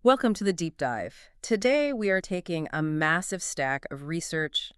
Welcome to the deep dive. Today we are taking a massive stack of research,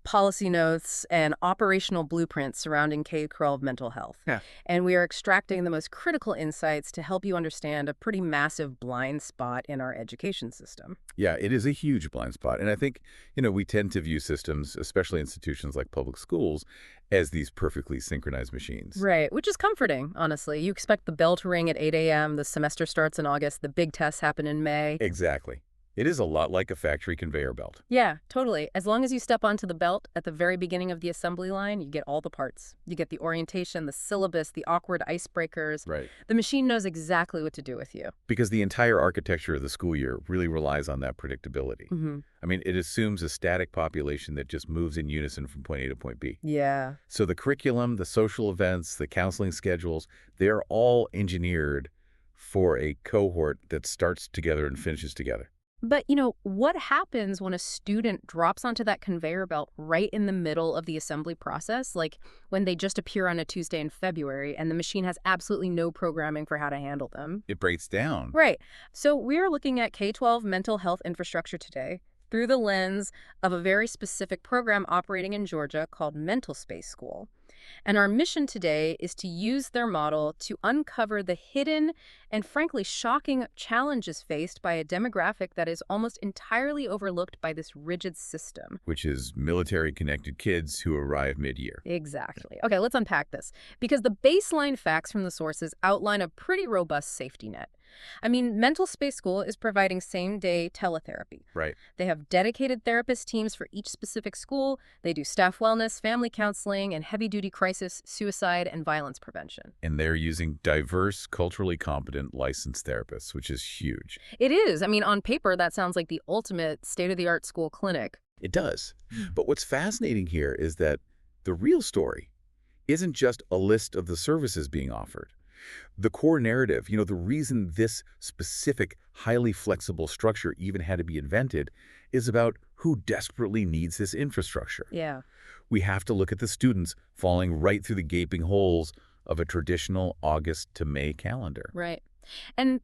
policy notes, and operational blueprints surrounding K-12 mental health. Yeah. And we are extracting the most critical insights to help you understand a pretty massive blind spot in our education system. Yeah, it is a huge blind spot. And I think, we tend to view systems, especially institutions like public schools, as these perfectly synchronized machines. Right, which is comforting, honestly. You expect the bell to ring at 8 a.m., the semester starts in August, the big tests happen in May. Exactly. It is a lot like a factory conveyor belt. Yeah, totally. As long as you step onto the belt at the very beginning of the assembly line, you get all the parts. You get the orientation, the syllabus, the awkward icebreakers. Right. The machine knows exactly what to do with you. Because the entire architecture of the school year really relies on that predictability. Mm-hmm. I mean, it assumes a static population that just moves in unison from point A to point B. Yeah. So the curriculum, the social events, the counseling schedules, they're all engineered for a cohort that starts together and finishes together. But, what happens when a student drops onto that conveyor belt right in the middle of the assembly process, like when they just appear on a Tuesday in February and the machine has absolutely no programming for how to handle them? It breaks down. Right. So we're looking at K-12 mental health infrastructure today through the lens of a very specific program operating in Georgia called MentalSpace School. And our mission today is to use their model to uncover the hidden and frankly shocking challenges faced by a demographic that is almost entirely overlooked by this rigid system. Which is military-connected kids who arrive mid-year. Exactly. Okay, let's unpack this. Because the baseline facts from the sources outline a pretty robust safety net. I mean, MentalSpace School is providing same-day teletherapy. Right. They have dedicated therapist teams for each specific school. They do staff wellness, family counseling, and heavy-duty crisis, suicide, and violence prevention. And they're using diverse, culturally competent licensed therapists, which is huge. It is. I mean, on paper, that sounds like the ultimate state-of-the-art school clinic. It does. But what's fascinating here is that the real story isn't just a list of the services being offered. The core narrative, the reason this specific, highly flexible structure even had to be invented is about who desperately needs this infrastructure. Yeah. We have to look at the students falling right through the gaping holes of a traditional August to May calendar. Right. And,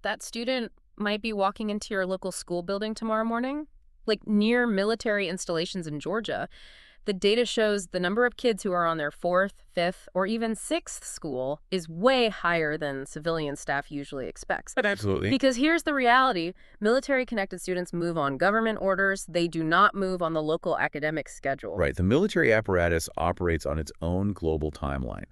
that student might be walking into your local school building tomorrow morning, like near military installations in Georgia. The data shows the number of kids who are on their 4th, 5th, or even 6th school is way higher than civilian staff usually expects. But absolutely. Because here's the reality. Military-connected students move on government orders. They do not move on the local academic schedule. Right. The military apparatus operates on its own global timeline.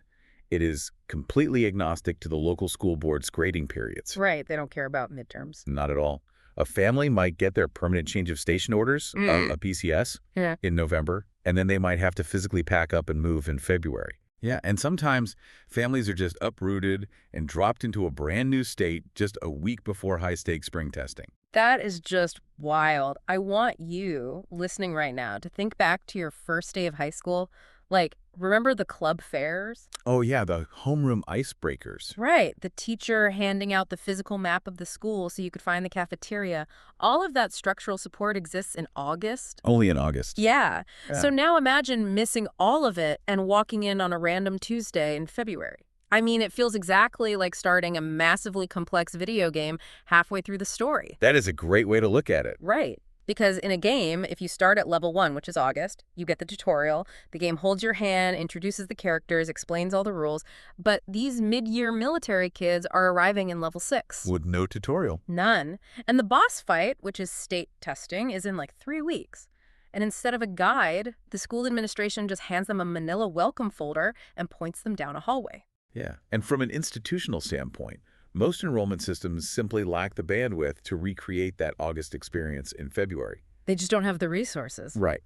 It is completely agnostic to the local school board's grading periods. Right. They don't care about midterms. Not at all. A family might get their permanent change of station orders, a PCS, in November, and then they might have to physically pack up and move in February. Yeah, and sometimes families are just uprooted and dropped into a brand new state just a week before high-stakes spring testing. That is just wild. I want you, listening right now, to think back to your first day of high school. Like, remember the club fairs? Oh yeah, the homeroom icebreakers. Right. The teacher handing out the physical map of the school so you could find the cafeteria. All of that structural support exists in August. Only in August. Yeah. Yeah. So now imagine missing all of it and walking in on a random Tuesday in February. I mean, it feels exactly like starting a massively complex video game halfway through the story. That is a great way to look at it. Right. Because in a game, if you start at level 1, which is August, you get the tutorial. The game holds your hand, introduces the characters, explains all the rules. But these mid-year military kids are arriving in level 6. With no tutorial. None. And the boss fight, which is state testing, is in like 3 weeks. And instead of a guide, the school administration just hands them a manila welcome folder and points them down a hallway. Yeah. And from an institutional standpoint, most enrollment systems simply lack the bandwidth to recreate that August experience in February. They just don't have the resources. Right.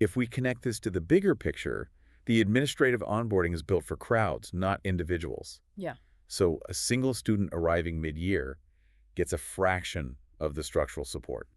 If we connect this to the bigger picture, the administrative onboarding is built for crowds, not individuals. Yeah. So a single student arriving mid-year gets a fraction of the structural support.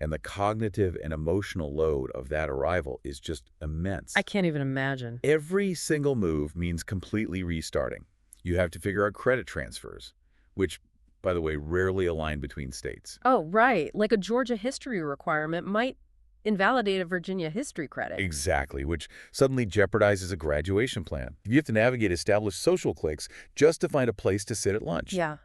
And the cognitive and emotional load of that arrival is just immense. I can't even imagine. Every single move means completely restarting. You have to figure out credit transfers, which, by the way, rarely align between states. Oh, right. Like a Georgia history requirement might invalidate a Virginia history credit. Exactly, which suddenly jeopardizes a graduation plan. You have to navigate established social cliques just to find a place to sit at lunch. Yeah.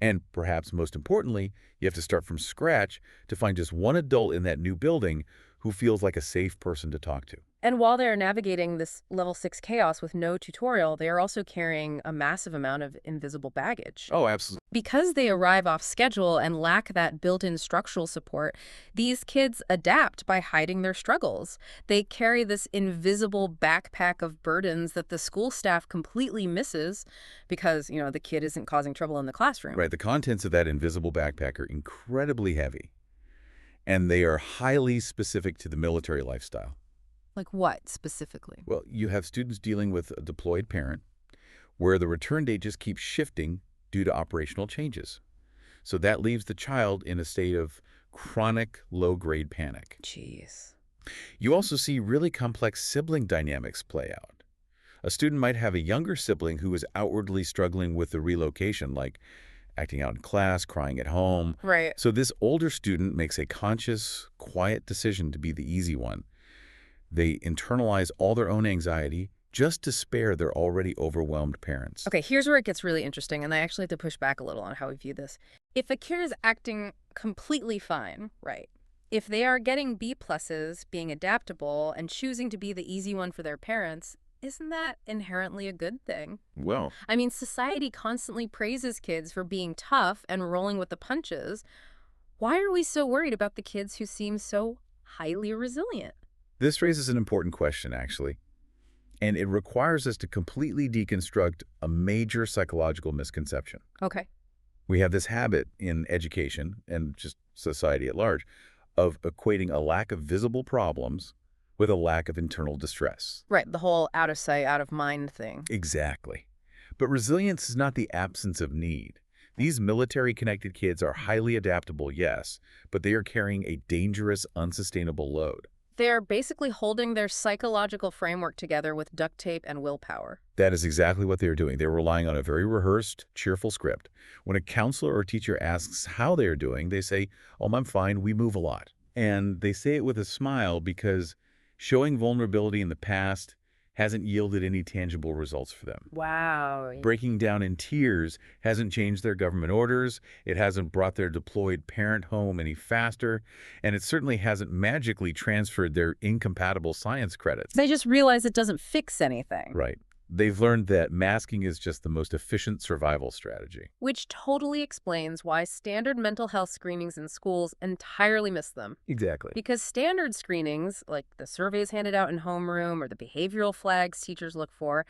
And perhaps most importantly, you have to start from scratch to find just one adult in that new building who feels like a safe person to talk to. And while they're navigating this level 6 chaos with no tutorial, they are also carrying a massive amount of invisible baggage. Oh, absolutely. Because they arrive off schedule and lack that built-in structural support, these kids adapt by hiding their struggles. They carry this invisible backpack of burdens that the school staff completely misses because, the kid isn't causing trouble in the classroom. Right. The contents of that invisible backpack are incredibly heavy, and they are highly specific to the military lifestyle. Like what, specifically? Well, you have students dealing with a deployed parent where the return date just keeps shifting due to operational changes. So that leaves the child in a state of chronic low-grade panic. Jeez. You also see really complex sibling dynamics play out. A student might have a younger sibling who is outwardly struggling with the relocation, like acting out in class, crying at home. Right. So this older student makes a conscious, quiet decision to be the easy one. They internalize all their own anxiety just to spare their already overwhelmed parents. Okay, here's where it gets really interesting, and I actually have to push back a little on how we view this. If a kid is acting completely fine, right, if they are getting B pluses, being adaptable, and choosing to be the easy one for their parents, isn't that inherently a good thing? Well, I mean, society constantly praises kids for being tough and rolling with the punches. Why are we so worried about the kids who seem so highly resilient? this raises an important question, actually. And it requires us to completely deconstruct a major psychological misconception. Okay. We have this habit in education and just society at large of equating a lack of visible problems with a lack of internal distress. Right, the whole out of sight, out of mind thing. Exactly. But resilience is not the absence of need. These military-connected kids are highly adaptable, yes, but they are carrying a dangerous, unsustainable load. They're basically holding their psychological framework together with duct tape and willpower. That is exactly what they're doing. They're relying on a very rehearsed, cheerful script. When a counselor or teacher asks how they're doing, they say, "Oh, I'm fine, we move a lot." And they say it with a smile because showing vulnerability in the past hasn't yielded any tangible results for them. Wow. Breaking down in tears hasn't changed their government orders, it hasn't brought their deployed parent home any faster, and it certainly hasn't magically transferred their incompatible science credits. They just realize it doesn't fix anything. Right. They've learned that masking is just the most efficient survival strategy. Which totally explains why standard mental health screenings in schools entirely miss them. Exactly. Because standard screenings, like the surveys handed out in homeroom or the behavioral flags teachers look for,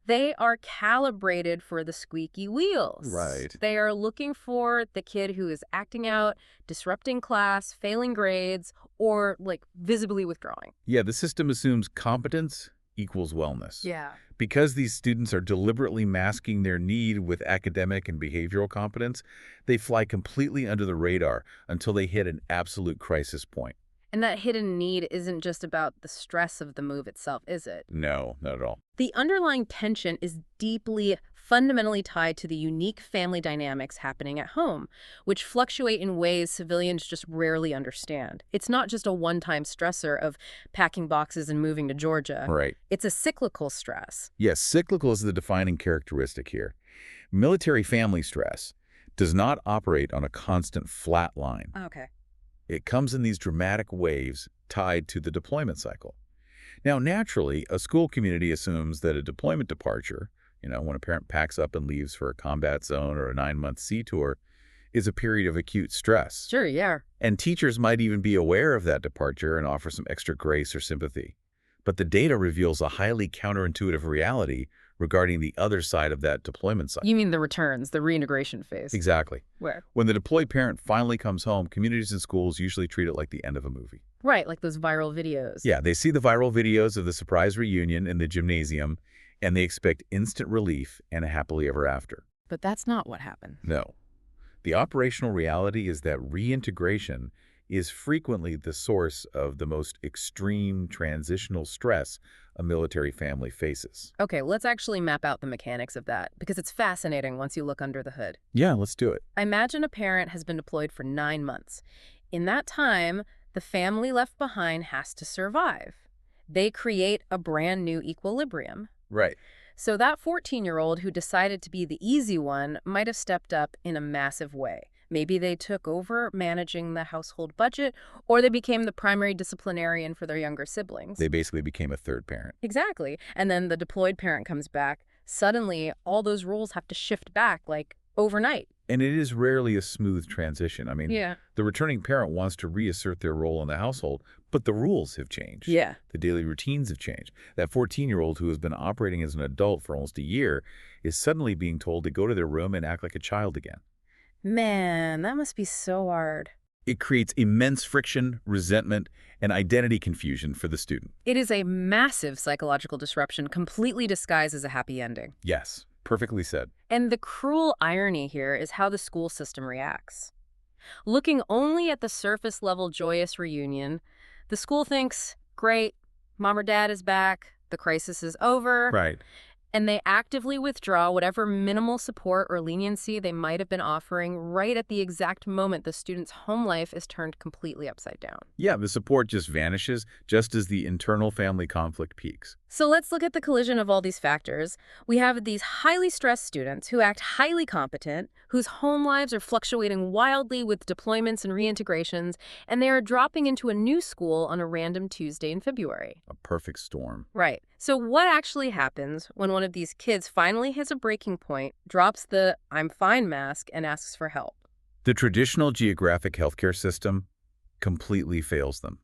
they are calibrated for the squeaky wheels. Right. They are looking for the kid who is acting out, disrupting class, failing grades, or visibly withdrawing. Yeah, the system assumes competence equals wellness. Yeah. Because these students are deliberately masking their need with academic and behavioral competence, they fly completely under the radar until they hit an absolute crisis point. And that hidden need isn't just about the stress of the move itself, is it? No, not at all. The underlying tension is deeply, fundamentally tied to the unique family dynamics happening at home, which fluctuate in ways civilians just rarely understand. It's not just a one-time stressor of packing boxes and moving to Georgia. Right. It's a cyclical stress. Yes, cyclical is the defining characteristic here. Military family stress does not operate on a constant flat line. Okay. It comes in these dramatic waves tied to the deployment cycle. Now, naturally, a school community assumes that a deployment departure, when a parent packs up and leaves for a combat zone or a 9-month sea tour, is a period of acute stress. Sure, yeah. And teachers might even be aware of that departure and offer some extra grace or sympathy. But the data reveals a highly counterintuitive reality regarding the other side of that deployment cycle. You mean the returns, the reintegration phase? Exactly. Where? When the deployed parent finally comes home, communities and schools usually treat it like the end of a movie. Right, like those viral videos. Yeah, they see the viral videos of the surprise reunion in the gymnasium, and they expect instant relief and a happily ever after. But that's not what happened. No. The operational reality is that reintegration is frequently the source of the most extreme transitional stress a military family faces. Okay, let's actually map out the mechanics of that, because it's fascinating once you look under the hood. Yeah, let's do it. Imagine a parent has been deployed for 9 months. In that time, the family left behind has to survive. They create a brand new equilibrium. Right. So that 14-year-old who decided to be the easy one might have stepped up in a massive way. Maybe they took over managing the household budget, or they became the primary disciplinarian for their younger siblings. They basically became a third parent. Exactly. And then the deployed parent comes back. Suddenly, all those roles have to shift back, like, overnight. And it is rarely a smooth transition. I mean, Yeah. the returning parent wants to reassert their role in the household, but the rules have changed. Yeah. The daily routines have changed. That 14-year-old who has been operating as an adult for almost a year is suddenly being told to go to their room and act like a child again. Man, that must be so hard. It creates immense friction, resentment, and identity confusion for the student. It is a massive psychological disruption, completely disguised as a happy ending. Yes, perfectly said. And the cruel irony here is how the school system reacts. Looking only at the surface-level joyous reunion, the school thinks, great, mom or dad is back, the crisis is over, Right. and they actively withdraw whatever minimal support or leniency they might have been offering right at the exact moment the student's home life is turned completely upside down. Yeah, the support just vanishes just as the internal family conflict peaks. So let's look at the collision of all these factors. We have these highly stressed students who act highly competent, whose home lives are fluctuating wildly with deployments and reintegrations, and they are dropping into a new school on a random Tuesday in February. A perfect storm. Right. So what actually happens when one of these kids finally hits a breaking point, drops the "I'm fine" mask, and asks for help? The traditional geographic healthcare system completely fails them.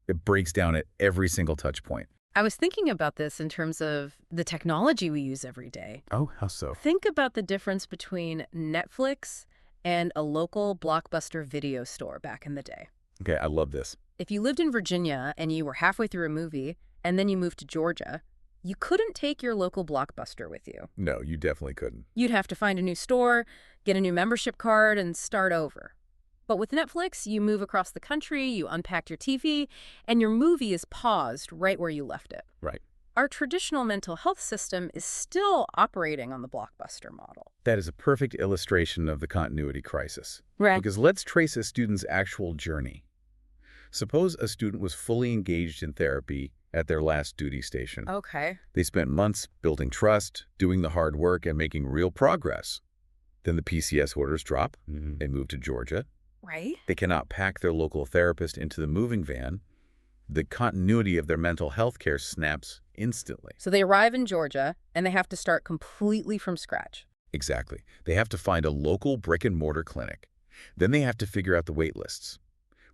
It breaks down at every single touch point. I was thinking about this in terms of the technology we use every day. Oh, how so? Think about the difference between Netflix and a local Blockbuster video store back in the day. Okay, I love this. If you lived in Virginia and you were halfway through a movie and then you moved to Georgia, you couldn't take your local Blockbuster with you. No, you definitely couldn't. You'd have to find a new store, get a new membership card, and start over. But with Netflix, you move across the country, you unpack your TV, and your movie is paused right where you left it. Right. Our traditional mental health system is still operating on the Blockbuster model. That is a perfect illustration of the continuity crisis. Right. Because let's trace a student's actual journey. Suppose a student was fully engaged in therapy at their last duty station. Okay. They spent months building trust, doing the hard work, and making real progress. Then the PCS orders drop. They move to Georgia. Right. They cannot pack their local therapist into the moving van. The continuity of their mental health care snaps instantly. So they arrive in Georgia, and they have to start completely from scratch. Exactly. They have to find a local brick-and-mortar clinic. Then they have to figure out the wait lists,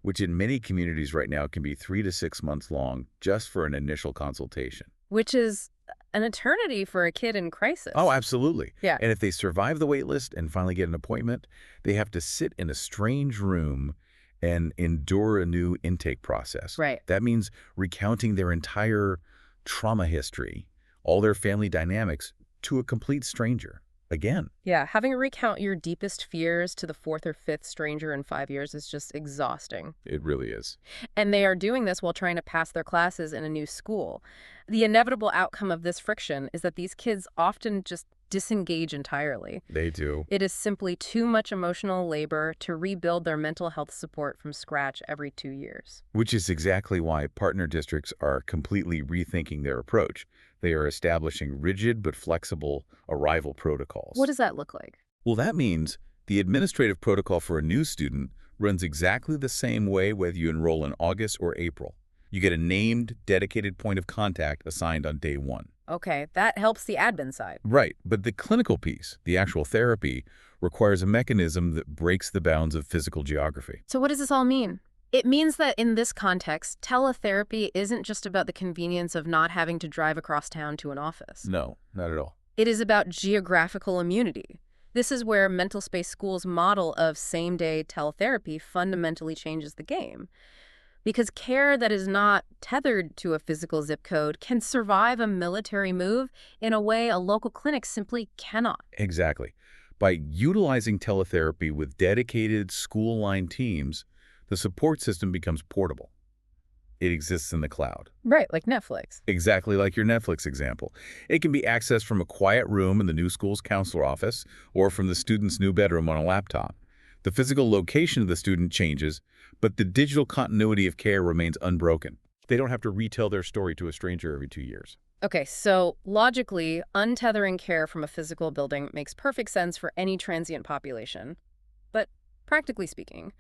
which in many communities right now can be 3 to 6 months long just for an initial consultation. Which is an eternity for a kid in crisis. Oh, absolutely. Yeah. And if they survive the wait list and finally get an appointment, they have to sit in a strange room and endure a new intake process. Right. That means recounting their entire trauma history, all their family dynamics, to a complete stranger. Again. Yeah, having to recount your deepest fears to the fourth or fifth stranger in 5 years is just exhausting. It really is. And they are doing this while trying to pass their classes in a new school. The inevitable outcome of this friction is that these kids often just disengage entirely. They do. It is simply too much emotional labor to rebuild their mental health support from scratch every 2 years. Which is exactly why partner districts are completely rethinking their approach. They are establishing rigid but flexible arrival protocols. What does that look like? Well, that means the administrative protocol for a new student runs exactly the same way whether you enroll in August or April. You get a named, dedicated point of contact assigned on day one. Okay, that helps the admin side. Right, but the clinical piece, the actual therapy, requires a mechanism that breaks the bounds of physical geography. So what does this all mean? It means that in this context, teletherapy isn't just about the convenience of not having to drive across town to an office. No, not at all. It is about geographical immunity. This is where MentalSpace School's model of same-day teletherapy fundamentally changes the game. Because care that is not tethered to a physical zip code can survive a military move in a way a local clinic simply cannot. Exactly. By utilizing teletherapy with dedicated school-line teams, the support system becomes portable. It exists in the cloud. Right, like Netflix. Exactly like your Netflix example. It can be accessed from a quiet room in the new school's counselor office or from the student's new bedroom on a laptop. The physical location of the student changes, but the digital continuity of care remains unbroken. They don't have to retell their story to a stranger every 2 years. Okay, so logically, untethering care from a physical building makes perfect sense for any transient population. But practically speaking,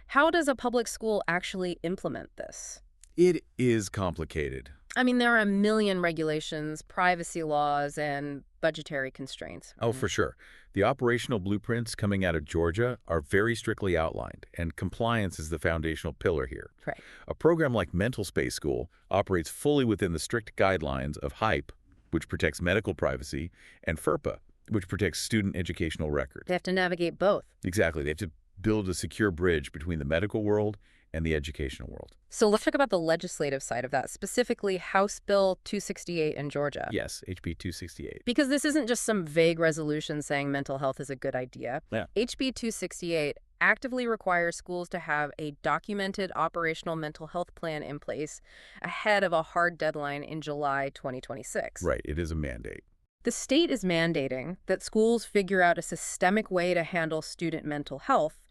how does a public school actually implement this? It is complicated. I mean, there are a million regulations, privacy laws, and budgetary constraints. Oh, for sure. The operational blueprints coming out of Georgia are very strictly outlined, and compliance is the foundational pillar here. Right. A program like MentalSpace School operates fully within the strict guidelines of HYPE, which protects medical privacy, and FERPA, which protects student educational records. They have to navigate both. Exactly. They have to build a secure bridge between the medical world and the educational world. So let's talk about the legislative side of that, specifically House Bill 268 in Georgia. Yes, HB 268. Because this isn't just some vague resolution saying mental health is a good idea. Yeah. HB 268 actively requires schools to have a documented operational mental health plan in place ahead of a hard deadline in July 2026. Right, it is a mandate. The state is mandating that schools figure out a systemic way to handle student mental health,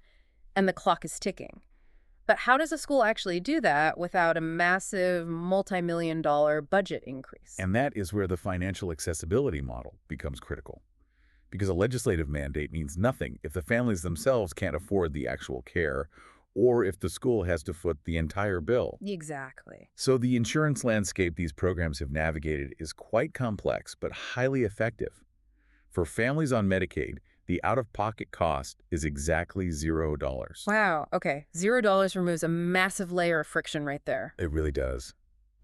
and the clock is ticking. But how does a school actually do that without a massive multi-million-dollar budget increase? And that is where the financial accessibility model becomes critical. Because a legislative mandate means nothing if the families themselves can't afford the actual care or if the school has to foot the entire bill. Exactly. So the insurance landscape these programs have navigated is quite complex but highly effective. For families on Medicaid, the out-of-pocket cost is exactly $0. Wow, okay. $0 removes a massive layer of friction right there. It really does.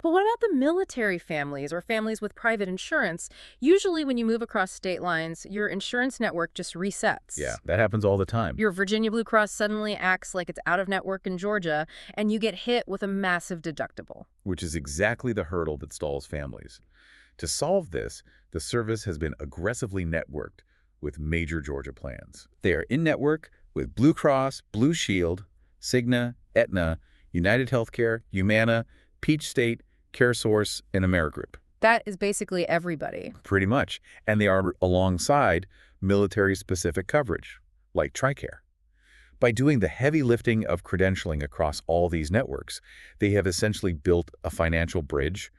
But what about the military families or families with private insurance? Usually when you move across state lines, your insurance network just resets. Yeah, that happens all the time. Your Virginia Blue Cross suddenly acts like it's out of network in Georgia, and you get hit with a massive deductible. Which is exactly the hurdle that stalls families. To solve this, the service has been aggressively networked with major Georgia plans. They are in-network with Blue Cross, Blue Shield, Cigna, Aetna, United Healthcare, Humana, Peach State, CareSource, and Amerigroup. That is basically everybody. Pretty much. And they are alongside military-specific coverage, like TRICARE. By doing the heavy lifting of credentialing across all these networks, they have essentially built a financial bridge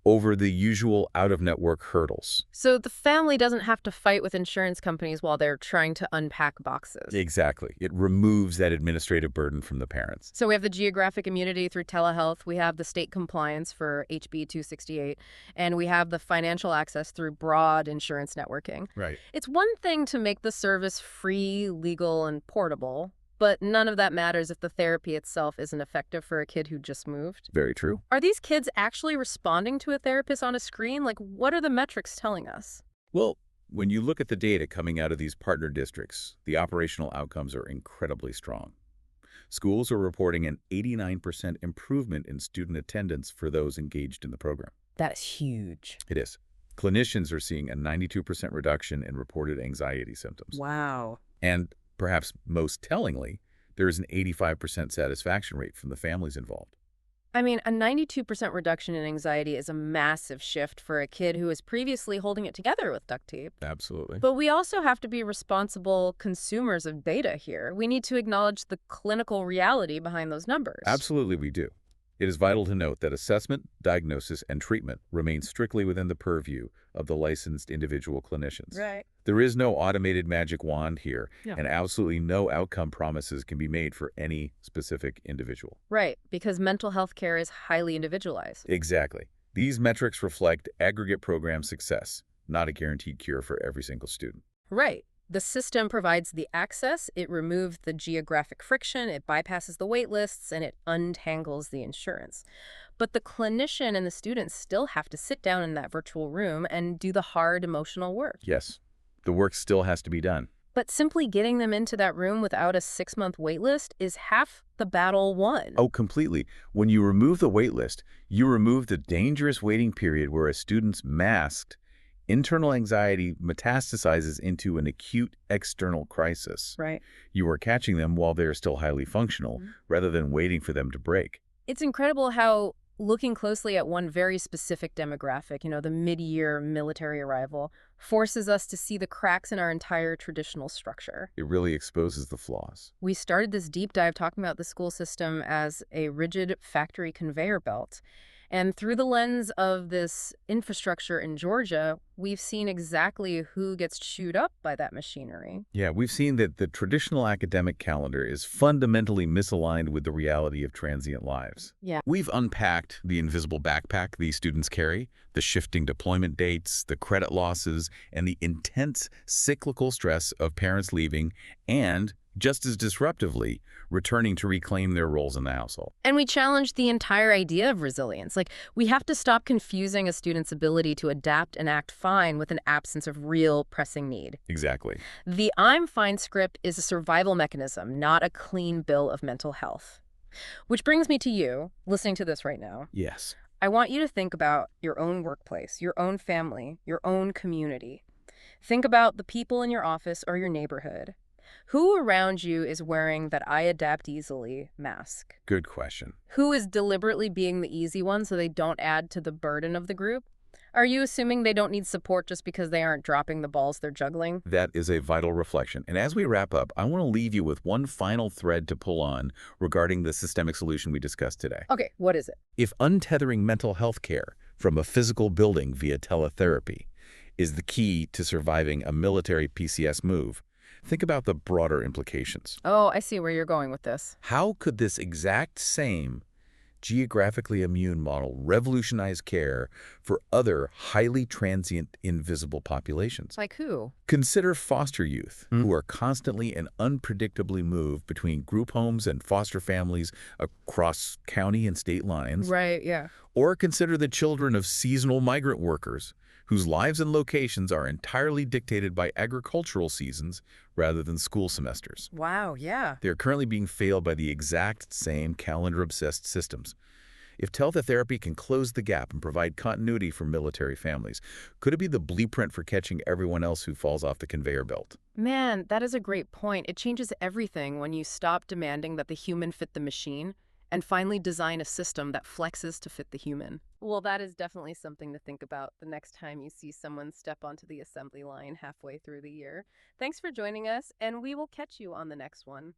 over the usual out-of-network hurdles. So the family doesn't have to fight with insurance companies while they're trying to unpack boxes. Exactly. It removes that administrative burden from the parents. So we have the geographic immunity through telehealth, we have the state compliance for HB 268, and we have the financial access through broad insurance networking. Right. It's one thing to make the service free, legal, and portable, but none of that matters if the therapy itself isn't effective for a kid who just moved. Very true. Are these kids actually responding to a therapist on a screen? Like, what are the metrics telling us? Well, when you look at the data coming out of these partner districts, the operational outcomes are incredibly strong. Schools are reporting an 89% improvement in student attendance for those engaged in the program. That is huge. It is. Clinicians are seeing a 92% reduction in reported anxiety symptoms. Wow. And perhaps most tellingly, there is an 85% satisfaction rate from the families involved. I mean, a 92% reduction in anxiety is a massive shift for a kid who was previously holding it together with duct tape. Absolutely. But we also have to be responsible consumers of data here. We need to acknowledge the clinical reality behind those numbers. Absolutely, we do. It is vital to note that assessment, diagnosis, and treatment remain strictly within the purview of the licensed individual clinicians. Right. There is no automated magic wand here, Yeah. and absolutely no outcome promises can be made for any specific individual. Right, because mental health care is highly individualized. Exactly. These metrics reflect aggregate program success, not a guaranteed cure for every single student. Right. The system provides the access, it removes the geographic friction, it bypasses the wait lists, and it untangles the insurance. But the clinician and the students still have to sit down in that virtual room and do the hard emotional work. Yes, the work still has to be done. But simply getting them into that room without a 6-month wait list is half the battle won. Oh, completely. When you remove the wait list, you remove the dangerous waiting period where a student's masked internal anxiety metastasizes into an acute external crisis. Right. You are catching them while they're still highly functional, rather than waiting for them to break. It's incredible how looking closely at one very specific demographic, the mid-year military arrival, forces us to see the cracks in our entire traditional structure. It really exposes the flaws. We started this deep dive talking about the school system as a rigid factory conveyor belt. And through the lens of this infrastructure in Georgia, we've seen exactly who gets chewed up by that machinery. Yeah, we've seen that the traditional academic calendar is fundamentally misaligned with the reality of transient lives. Yeah. We've unpacked the invisible backpack these students carry, the shifting deployment dates, the credit losses, and the intense cyclical stress of parents leaving and, just as disruptively, returning to reclaim their roles in the household. And we challenged the entire idea of resilience. Like, we have to stop confusing a student's ability to adapt and act fine with an absence of real pressing need. Exactly. The I'm fine script is a survival mechanism, not a clean bill of mental health. Which brings me to you, listening to this right now. Yes. I want you to think about your own workplace, your own family, your own community. Think about the people in your office or your neighborhood. Who around you is wearing that I adapt easily mask? Good question. Who is deliberately being the easy one so they don't add to the burden of the group? Are you assuming they don't need support just because they aren't dropping the balls they're juggling? That is a vital reflection. And as we wrap up, I want to leave you with one final thread to pull on regarding the systemic solution we discussed today. Okay, what is it? If untethering mental health care from a physical building via teletherapy is the key to surviving a military PCS move, think about the broader implications. Oh, I see where you're going with this. How could this exact same geographically immune model revolutionize care for other highly transient, invisible populations? Like who? Consider foster youth, who are constantly and unpredictably moved between group homes and foster families across county and state lines. Right, yeah. Or consider the children of seasonal migrant workers, whose lives and locations are entirely dictated by agricultural seasons rather than school semesters. Wow, yeah. They are currently being failed by the exact same calendar-obsessed systems. If teletherapy can close the gap and provide continuity for military families, could it be the blueprint for catching everyone else who falls off the conveyor belt? Man, that is a great point. It changes everything when you stop demanding that the human fit the machine and finally design a system that flexes to fit the human. Well, that is definitely something to think about the next time you see someone step onto the assembly line halfway through the year. Thanks for joining us, and we will catch you on the next one.